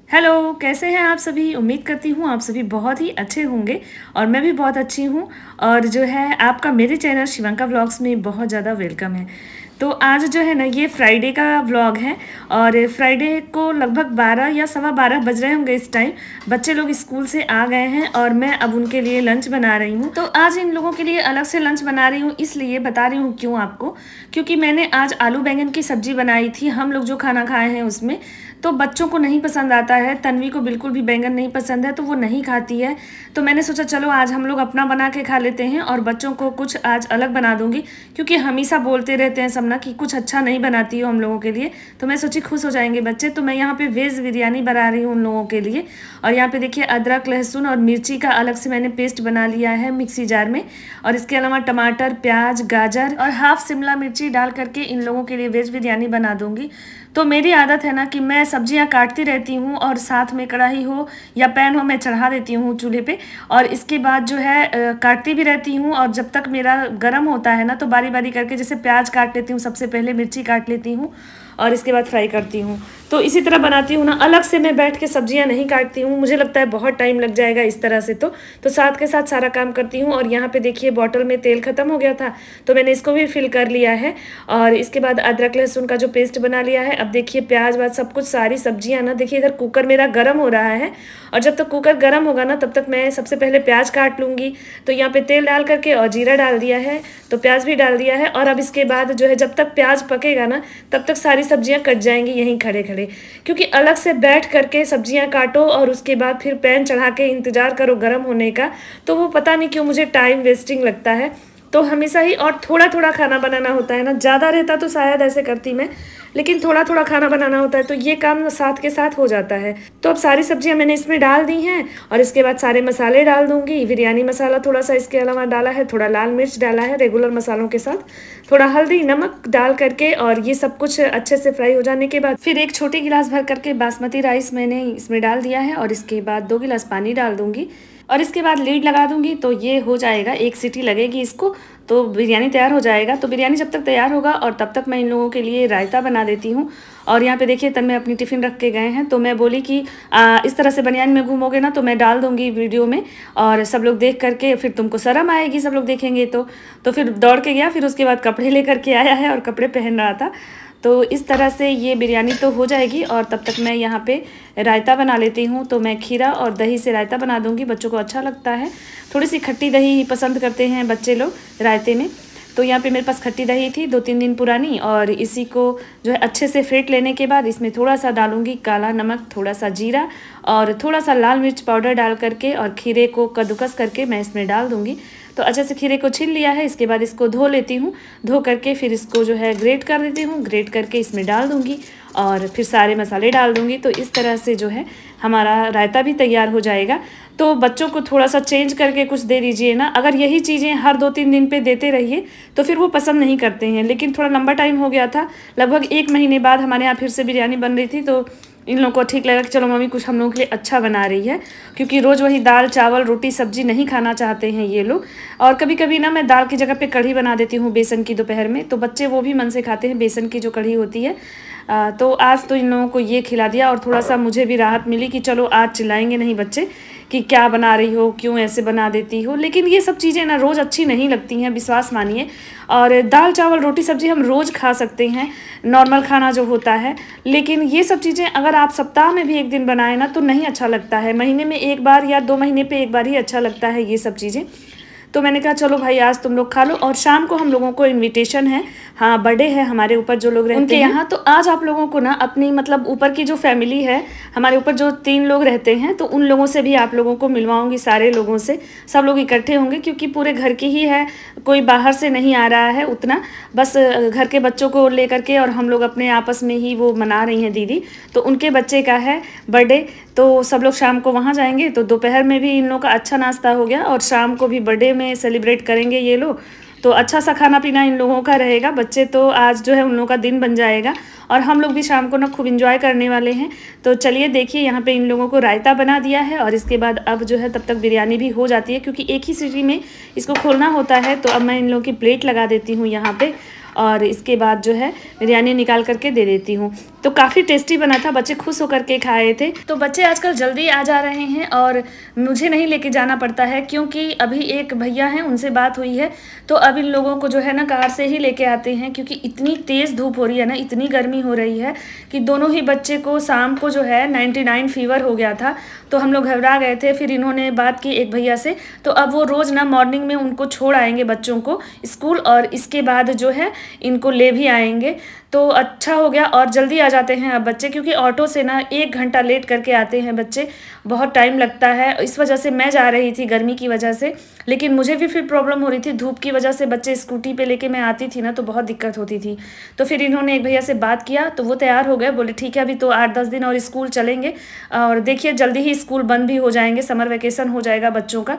Hello, कैसे हैं आप सभी। उम्मीद करती हूँ आप सभी बहुत ही अच्छे होंगे और मैं भी बहुत अच्छी हूँ। और जो है आपका मेरे चैनल शिवंका व्लॉग्स में बहुत ज़्यादा वेलकम है। तो आज जो है ना ये फ्राइडे का व्लॉग है और फ्राइडे को लगभग 12 या सवा 12 बज रहे होंगे इस टाइम। बच्चे लोग स्कूल से आ गए हैं और मैं अब उनके लिए लंच बना रही हूँ। तो आज इन लोगों के लिए अलग से लंच बना रही हूँ, इसलिए बता रही हूँ क्यों आपको, क्योंकि मैंने आज आलू बैंगन की सब्जी बनाई थी। हम लोग जो खाना खाए हैं उसमें तो बच्चों को नहीं पसंद आता है। तन्वी को बिल्कुल भी बैंगन नहीं पसंद है तो वो नहीं खाती है। तो मैंने सोचा चलो आज हम लोग अपना बना के खा लेते हैं और बच्चों को कुछ आज अलग बना दूंगी, क्योंकि हमेशा बोलते रहते हैं सबना कि कुछ अच्छा नहीं बनाती हो हम लोगों के लिए। तो मैं सोची खुश हो जाएंगे बच्चे। तो मैं यहाँ पे वेज बिरयानी बना रही हूँ उन लोगों के लिए। और यहाँ पे देखिए अदरक लहसुन और मिर्ची का अलग से मैंने पेस्ट बना लिया है मिक्सी जार में। और इसके अलावा टमाटर, प्याज, गाजर और हाफ शिमला मिर्ची डाल करके इन लोगों के लिए वेज बिरयानी बना दूंगी। तो मेरी आदत है ना कि मैं सब्जियां काटती रहती हूँ और साथ में कढ़ाई हो या पैन हो मैं चढ़ा देती हूँ चूल्हे पे। और इसके बाद जो है काटती भी रहती हूँ और जब तक मेरा गर्म होता है ना तो बारी बारी करके जैसे प्याज काट लेती हूँ, सबसे पहले मिर्ची काट लेती हूँ और इसके बाद फ्राई करती हूँ। तो इसी तरह बनाती हूँ ना, अलग से मैं बैठ के सब्जियां नहीं काटती हूँ, मुझे लगता है बहुत टाइम लग जाएगा इस तरह से। तो साथ के साथ सारा काम करती हूँ। और यहाँ पे देखिए बॉटल में तेल खत्म हो गया था तो मैंने इसको भी फिल कर लिया है। और इसके बाद अदरक लहसुन का जो पेस्ट बना लिया है। अब देखिए प्याज वाज सब कुछ सारी सब्जियां ना, देखिए इधर कुकर मेरा गर्म हो रहा है और जब तक कुकर गर्म होगा ना तब तक मैं सबसे पहले प्याज काट लूँगी। तो यहाँ पे तेल डाल करके और जीरा डाल दिया है, तो प्याज भी डाल दिया है। और अब इसके बाद जो है जब तक प्याज पकेगा ना तब तक सारी सब्जियां कट जाएंगी यहीं खड़े खड़े, क्योंकि अलग से बैठ करके सब्जियां काटो और उसके बाद फिर पैन चढ़ा के इंतजार करो गर्म होने का, तो वो पता नहीं क्यों मुझे टाइम वेस्टिंग लगता है। तो हमेशा ही और थोड़ा थोड़ा खाना बनाना होता है ना, ज़्यादा रहता तो शायद ऐसे करती मैं, लेकिन थोड़ा थोड़ा खाना बनाना होता है तो ये काम साथ के साथ हो जाता है। तो अब सारी सब्जियां मैंने इसमें डाल दी हैं और इसके बाद सारे मसाले डाल दूंगी। बिरयानी मसाला थोड़ा सा इसके अलावा डाला है, थोड़ा लाल मिर्च डाला है रेगुलर मसालों के साथ, थोड़ा हल्दी नमक डाल करके। और ये सब कुछ अच्छे से फ्राई हो जाने के बाद फिर एक छोटी गिलास भर करके बासमती राइस मैंने इसमें डाल दिया है और इसके बाद 2 गिलास पानी डाल दूंगी और इसके बाद लीड लगा दूंगी। तो ये हो जाएगा, 1 सीटी लगेगी इसको तो बिरयानी तैयार हो जाएगा। तो बिरयानी जब तक तैयार होगा और तब तक मैं इन लोगों के लिए रायता बना देती हूँ। और यहाँ पे देखिए तन में अपनी टिफ़िन रख के गए हैं तो मैं बोली कि इस तरह से बनियान में घूमोगे ना तो मैं डाल दूँगी वीडियो में और सब लोग देख करके फिर तुमको शर्म आएगी, सब लोग देखेंगे तो फिर दौड़ के गया। फिर उसके बाद कपड़े लेकर के आया है और कपड़े पहन रहा था। तो इस तरह से ये बिरयानी तो हो जाएगी और तब तक मैं यहाँ पे रायता बना लेती हूँ। तो मैं खीरा और दही से रायता बना दूँगी, बच्चों को अच्छा लगता है। थोड़ी सी खट्टी दही पसंद करते हैं बच्चे लोग रायते में। तो यहाँ पे मेरे पास खट्टी दही थी 2-3 दिन पुरानी और इसी को जो है अच्छे से फेंट लेने के बाद इसमें थोड़ा सा डालूंगी काला नमक, थोड़ा सा जीरा और थोड़ा सा लाल मिर्च पाउडर डाल करके और खीरे को कद्दूकस करके मैं इसमें डाल दूँगी। तो अच्छे से खीरे को छील लिया है, इसके बाद इसको धो लेती हूँ, धो करके फिर इसको जो है ग्रेट कर देती हूँ, ग्रेट करके इसमें डाल दूँगी और फिर सारे मसाले डाल दूँगी। तो इस तरह से जो है हमारा रायता भी तैयार हो जाएगा। तो बच्चों को थोड़ा सा चेंज करके कुछ दे दीजिए ना, अगर यही चीज़ें हर 2-3 दिन पे देते रहिए तो फिर वो पसंद नहीं करते हैं। लेकिन थोड़ा लंबा टाइम हो गया था, लगभग 1 महीने बाद हमारे यहाँ फिर से बिरयानी बन रही थी तो इन लोगों को ठीक लगा कि चलो मम्मी कुछ हम लोगों के लिए अच्छा बना रही है, क्योंकि रोज़ वही दाल चावल रोटी सब्जी नहीं खाना चाहते हैं ये लोग। और कभी कभी ना मैं दाल की जगह पे कढ़ी बना देती हूँ बेसन की दोपहर में, तो बच्चे वो भी मन से खाते हैं बेसन की जो कढ़ी होती है। तो आज तो इन लोगों को ये खिला दिया और थोड़ा सा मुझे भी राहत मिली कि चलो आज चिल्लाएंगे नहीं बच्चे कि क्या बना रही हो, क्यों ऐसे बना देती हो। लेकिन ये सब चीज़ें ना रोज़ अच्छी नहीं लगती हैं, विश्वास मानिए। और दाल चावल रोटी सब्जी हम रोज़ खा सकते हैं, नॉर्मल खाना जो होता है, लेकिन ये सब चीज़ें अगर आप सप्ताह में भी 1 दिन बनाएं ना तो नहीं अच्छा लगता है। महीने में 1 बार या 2 महीने पे 1 बार ही अच्छा लगता है ये सब चीज़ें। तो मैंने कहा चलो भाई आज तुम लोग खा लो। और शाम को हम लोगों को इनविटेशन है, हाँ बर्थडे है हमारे ऊपर जो लोग रहते हैं यहाँ, तो आज आप लोगों को ना अपनी मतलब ऊपर की जो फैमिली है, हमारे ऊपर जो 3 लोग रहते हैं तो उन लोगों से भी आप लोगों को मिलवाऊंगी, सारे लोगों से। सब लोग इकट्ठे होंगे क्योंकि पूरे घर की ही है, कोई बाहर से नहीं आ रहा है उतना, बस घर के बच्चों को लेकर के और हम लोग अपने आपस में ही वो मना रही हैं दीदी, तो उनके बच्चे का है बर्थडे। तो सब लोग शाम को वहाँ जाएंगे तो दोपहर में भी इन लोगों का अच्छा नाश्ता हो गया और शाम को भी बर्थडे में सेलिब्रेट करेंगे ये लोग। तो अच्छा सा खाना पीना इन लोगों का रहेगा। बच्चे तो आज जो है उन लोगों का दिन बन जाएगा और हम लोग भी शाम को ना खूब इंजॉय करने वाले हैं। तो चलिए देखिए यहाँ पे इन लोगों को रायता बना दिया है और इसके बाद अब जो है तब तक बिरयानी भी हो जाती है, क्योंकि एक ही सीटी में इसको खोलना होता है। तो अब मैं इन लोगों की प्लेट लगा देती हूँ यहाँ पे और इसके बाद जो है बिरयानी निकाल करके दे देती हूँ। तो काफ़ी टेस्टी बना था, बच्चे खुश होकर के खाए थे। तो बच्चे आजकल जल्दी आ जा रहे हैं और मुझे नहीं लेके जाना पड़ता है, क्योंकि अभी एक भैया हैं उनसे बात हुई है, तो अब इन लोगों को जो है ना कार से ही लेके आते हैं, क्योंकि इतनी तेज़ धूप हो रही है ना, इतनी गर्मी हो रही है कि दोनों ही बच्चे को शाम को जो है 99 फीवर हो गया था। तो हम लोग घबरा गए थे। फिर इन्होंने बात की एक भैया से, तो अब वो रोज़ ना मॉर्निंग में उनको छोड़ आएंगे बच्चों को स्कूल, और इसके बाद जो है इनको ले भी आएंगे। तो अच्छा हो गया और जल्दी आ जाते हैं अब बच्चे, क्योंकि ऑटो से ना 1 घंटा लेट करके आते हैं बच्चे, बहुत टाइम लगता है। इस वजह से मैं जा रही थी गर्मी की वजह से, लेकिन मुझे भी फिर प्रॉब्लम हो रही थी धूप की वजह से। बच्चे स्कूटी पे लेके मैं आती थी ना तो बहुत दिक्कत होती थी। तो फिर इन्होंने एक भैया से बात किया तो वो तैयार हो गए, बोले ठीक है अभी तो 8-10 दिन और स्कूल चलेंगे, और देखिए जल्दी ही स्कूल बंद भी हो जाएंगे, समर वेकेशन हो जाएगा बच्चों का,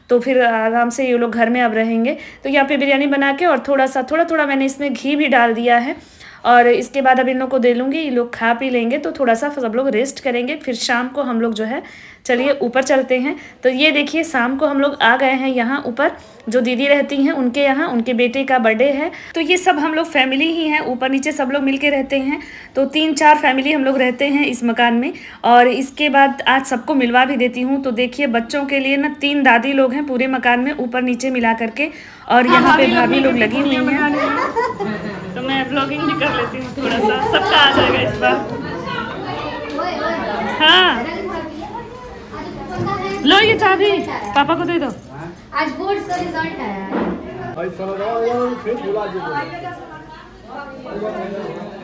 तो फिर आराम से ये लोग घर में अब रहेंगे। तो यहाँ पे बिरयानी बना के और थोड़ा मैंने इसमें घी भी डाल दिया है, और इसके बाद अब इन लोग को दे लूँगी, ये लोग खा पी लेंगे तो थोड़ा सा सब लोग रेस्ट करेंगे। फिर शाम को हम लोग जो है चलिए ऊपर चलते हैं। तो ये देखिए शाम को हम लोग आ गए हैं यहाँ ऊपर, जो दीदी रहती हैं उनके यहाँ, उनके बेटे का बर्थडे है। तो ये सब हम लोग फैमिली ही हैं, ऊपर नीचे सब लोग मिलके रहते हैं। तो 3-4 फैमिली हम लोग रहते हैं इस मकान में। और इसके बाद आज सबको मिलवा भी देती हूँ। तो देखिए बच्चों के लिए ना 3 दादी लोग हैं पूरे मकान में, ऊपर नीचे मिला करके, और यहाँ पे भाभी लोग लगी हुई हैं। तो मैं ब्लॉगिंग भी कर लेती हूँ थोड़ा सा, सबका आ जाएगा इस बार। हाँ लो ये चाबी पापा को दे दो। आज बोर्ड का रिजल्ट आया है।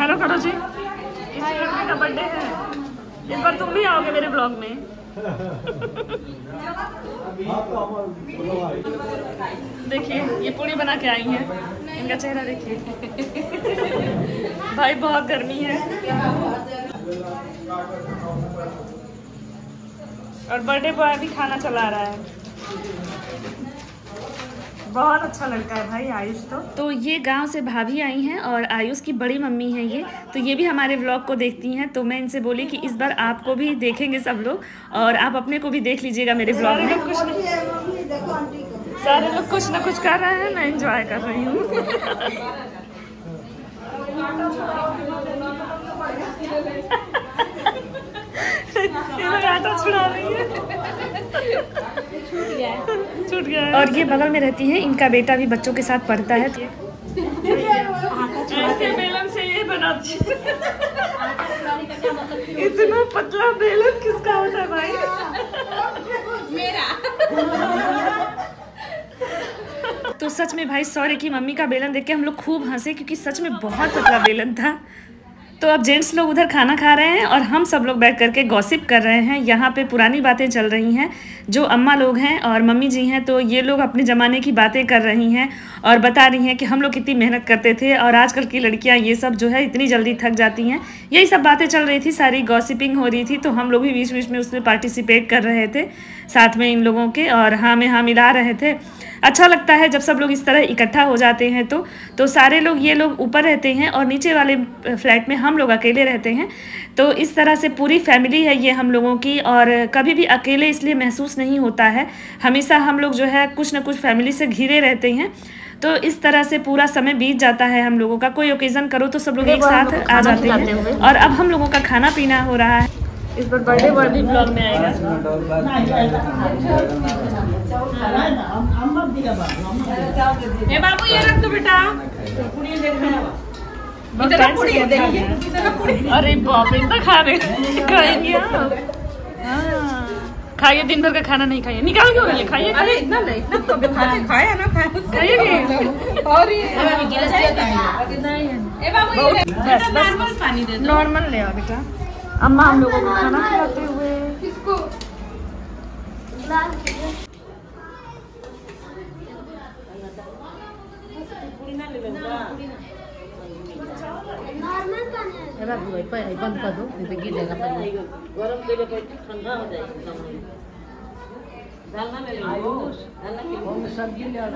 हेलो करो जी, इस लड़के का बर्थडे है, इस बार तुम भी आओगे मेरे ब्लॉग में। देखिए ये पूरी बना के आई हैं, इनका चेहरा देखिए। भाई बहुत गर्मी है और बर्थडे बॉय भी खाना चला रहा है। बहुत अच्छा लड़का है भाई आयुष। तो ये गांव से भाभी आई हैं और आयुष की बड़ी मम्मी है ये, तो ये भी हमारे व्लॉग को देखती हैं। तो मैं इनसे बोली कि इस बार आपको भी देखेंगे सब लोग, और आप अपने को भी देख लीजिएगा मेरे व्लॉग में। सारे लोग कुछ ना कुछ कर रहे हैं, मैं एंजॉय कर रही हूँ। आटा छुड़ा रही है, छूट गया। और ये बगल में रहती है, इनका बेटा भी बच्चों के साथ पढ़ता है। ऐसे बेलन से ये बनाती है। इतना पतला बेलन किसका होता है भाई? मेरा। तो सच में भाई सॉरी कि मम्मी का बेलन देख के हम लोग खूब हंसे, क्योंकि सच में बहुत पतला बेलन था। तो अब जेंट्स लोग उधर खाना खा रहे हैं और हम सब लोग बैठ करके गॉसिप कर रहे हैं। यहाँ पे पुरानी बातें चल रही हैं, जो अम्मा लोग हैं और मम्मी जी हैं, तो ये लोग अपने ज़माने की बातें कर रही हैं और बता रही हैं कि हम लोग कितनी मेहनत करते थे और आजकल की लड़कियाँ ये सब जो है इतनी जल्दी थक जाती हैं। यही सब बातें चल रही थी, सारी गॉसिपिंग हो रही थी। तो हम लोग भी बीच बीच में उसमें पार्टिसिपेट कर रहे थे साथ में इन लोगों के, और हाँ में हाँ मिला रहे थे। अच्छा लगता है जब सब लोग इस तरह इकट्ठा हो जाते हैं। तो सारे लोग, ये लोग ऊपर रहते हैं और नीचे वाले फ्लैट में हम लोग अकेले रहते हैं। तो इस तरह से पूरी फैमिली है ये हम लोगों की, और कभी भी अकेले इसलिए महसूस नहीं होता है। हमेशा हम लोग जो है कुछ ना कुछ फैमिली से घिरे रहते हैं। तो इस तरह से पूरा समय बीत जाता है हम लोगों का। कोई ओकेजन करो तो सब लोग एक साथ आ जाते हैं। और अब हम लोगों का खाना पीना हो रहा है। इस बार बर्थडे बॉय भी ब्लॉग में आएगा। ए बाबू ये रख दो बेटा। अरे बाप रे, इतना खा रहे खाएंगे आप? खाइए, दिन भर का खाना नहीं खाइए, निकाल के होइए खाइए। अरे इतना नहीं, इतना तो खाया ना खाइए। और ये बस नॉर्मल पानी दे दो, नॉर्मल ले आओ बेटा। अम्मा हम लोगों को खाना खिलाते हुए। किसको? बंद कर दो, गिरेगा पानी। गरम के लिए ठंडा हो जाएगा। दाल ना ले लो, सब्जी ले आओ।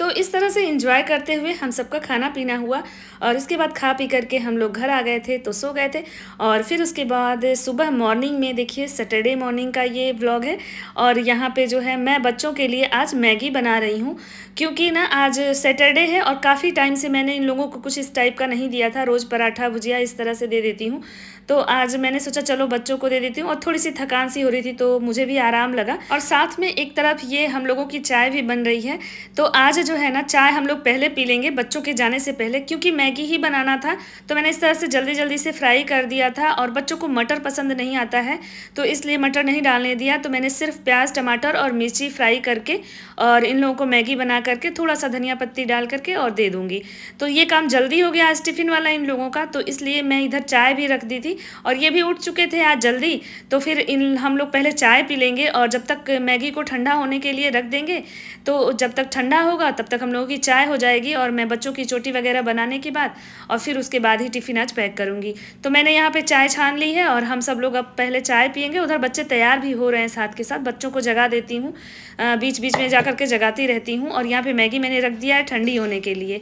तो इस तरह से एंजॉय करते हुए हम सबका खाना पीना हुआ और इसके बाद खा पी करके हम लोग घर आ गए थे, तो सो गए थे। और फिर उसके बाद सुबह मॉर्निंग में देखिए सैटरडे मॉर्निंग का ये व्लॉग है। और यहाँ पे जो है मैं बच्चों के लिए आज मैगी बना रही हूँ, क्योंकि ना आज सैटरडे है और काफ़ी टाइम से मैंने इन लोगों को कुछ इस टाइप का नहीं दिया था। रोज़ पराठा भुजिया इस तरह से दे देती हूँ, तो आज मैंने सोचा चलो बच्चों को दे देती हूँ। और थोड़ी सी थकान सी हो रही थी तो मुझे भी आराम लगा। और साथ में एक तरफ ये हम लोगों की चाय भी बन रही है। तो आज जो है ना चाय हम लोग पहले पी लेंगे बच्चों के जाने से पहले, क्योंकि मैगी ही बनाना था तो मैंने इस तरह से जल्दी जल्दी से फ्राई कर दिया था। और बच्चों को मटर पसंद नहीं आता है तो इसलिए मटर नहीं डालने दिया। तो मैंने सिर्फ प्याज टमाटर और मिर्ची फ्राई करके और इन लोगों को मैगी बना करके थोड़ा सा धनिया पत्ती डाल करके और दे दूँगी। तो ये काम जल्दी हो गया आज टिफ़िन वाला इन लोगों का, तो इसलिए मैं इधर चाय भी रख दी थी। और ये भी उठ चुके थे आज जल्दी, तो फिर हम लोग पहले चाय पी लेंगे और जब तक मैगी को ठंडा होने के लिए रख देंगे। तो जब तक ठंडा होगा तब तक हम लोगों की चाय हो जाएगी और मैं बच्चों की चोटी वगैरह बनाने के बाद और फिर उसके बाद ही टिफ़िन आज पैक करूँगी। तो मैंने यहाँ पे चाय छान ली है और हम सब लोग अब पहले चाय पियेंगे। उधर बच्चे तैयार भी हो रहे हैं, साथ के साथ बच्चों को जगा देती हूँ, बीच बीच में जा करके जगाती रहती हूँ। और यहाँ पे मैगी मैंने रख दिया है ठंडी होने के लिए।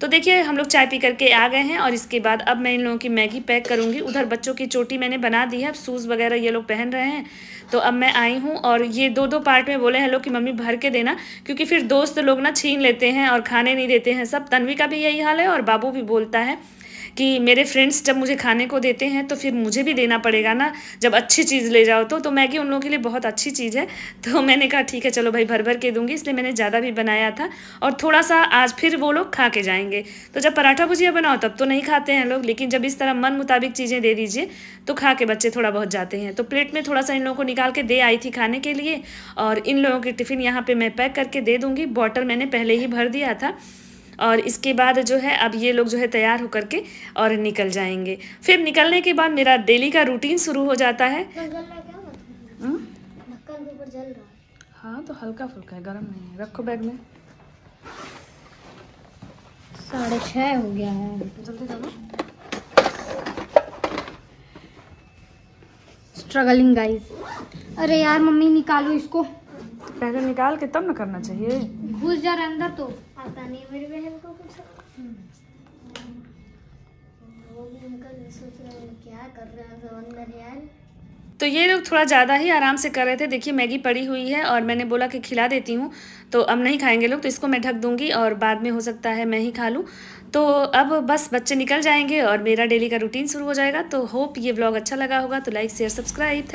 तो देखिए हम लोग चाय पी करके आ गए हैं और इसके बाद अब मैं इन लोगों की मैगी पैक करूँगी। उधर बच्चों की चोटी मैंने बना दी है, अब शूज़ वगैरह ये लोग पहन रहे हैं। तो अब मैं आई हूँ और ये दो दो पार्ट में बोले हैं लोग कि मम्मी भर के देना, क्योंकि फिर दोस्त लोग ना छीन लेते हैं और खाने नहीं देते हैं सब। तन्वी का भी यही हाल है और बाबू भी बोलता है कि मेरे फ्रेंड्स जब मुझे खाने को देते हैं तो फिर मुझे भी देना पड़ेगा ना, जब अच्छी चीज़ ले जाओ तो मैगी उन लोगों के लिए बहुत अच्छी चीज़ है। तो मैंने कहा ठीक है चलो भाई भर भर के दूंगी, इसलिए मैंने ज़्यादा भी बनाया था और थोड़ा सा आज फिर वो लोग खा के जाएंगे। तो जब पराठा भुजिया बनाओ तब तो नहीं खाते हैं लोग, लेकिन जब इस तरह मन मुताबिक चीज़ें दे दीजिए तो खा के बच्चे थोड़ा बहुत जाते हैं। तो प्लेट में थोड़ा सा इन लोगों को निकाल के दे आई थी खाने के लिए और इन लोगों की टिफ़िन यहाँ पर मैं पैक करके दे दूँगी। बॉटल मैंने पहले ही भर दिया था और इसके बाद जो है अब ये लोग जो है तैयार होकर के और निकल जाएंगे। फिर निकलने के बाद मेरा डेली का रूटीन शुरू हो जाता है। हाँ तो हल्का फुल्का है, गर्म नहीं है। रखो बैग में। 6:30 हो गया है, जल्दी करो। Struggling guys. अरे यार मम्मी निकालो इसको। पहले निकाल के तब न करना चाहिए। घुस जा रहा अंदर तो आता नहीं मेरी बहन को कुछ। वो भी अंकल सोच रहे हैं क्या कर रहे हैं सब अंदर यार। तो ये लोग थोड़ा ज़्यादा ही आराम से कर रहे थे। देखिए मैगी पड़ी हुई है और मैंने बोला कि खिला देती हूँ, तो अब नहीं खाएंगे लोग, तो इसको मैं ढक दूँगी और बाद में हो सकता है मैं ही खा लूँ। तो अब बस बच्चे निकल जाएंगे और मेरा डेली का रूटीन शुरू हो जाएगा। तो होप ये व्लॉग अच्छा लगा होगा, तो लाइक शेयर सब्सक्राइब।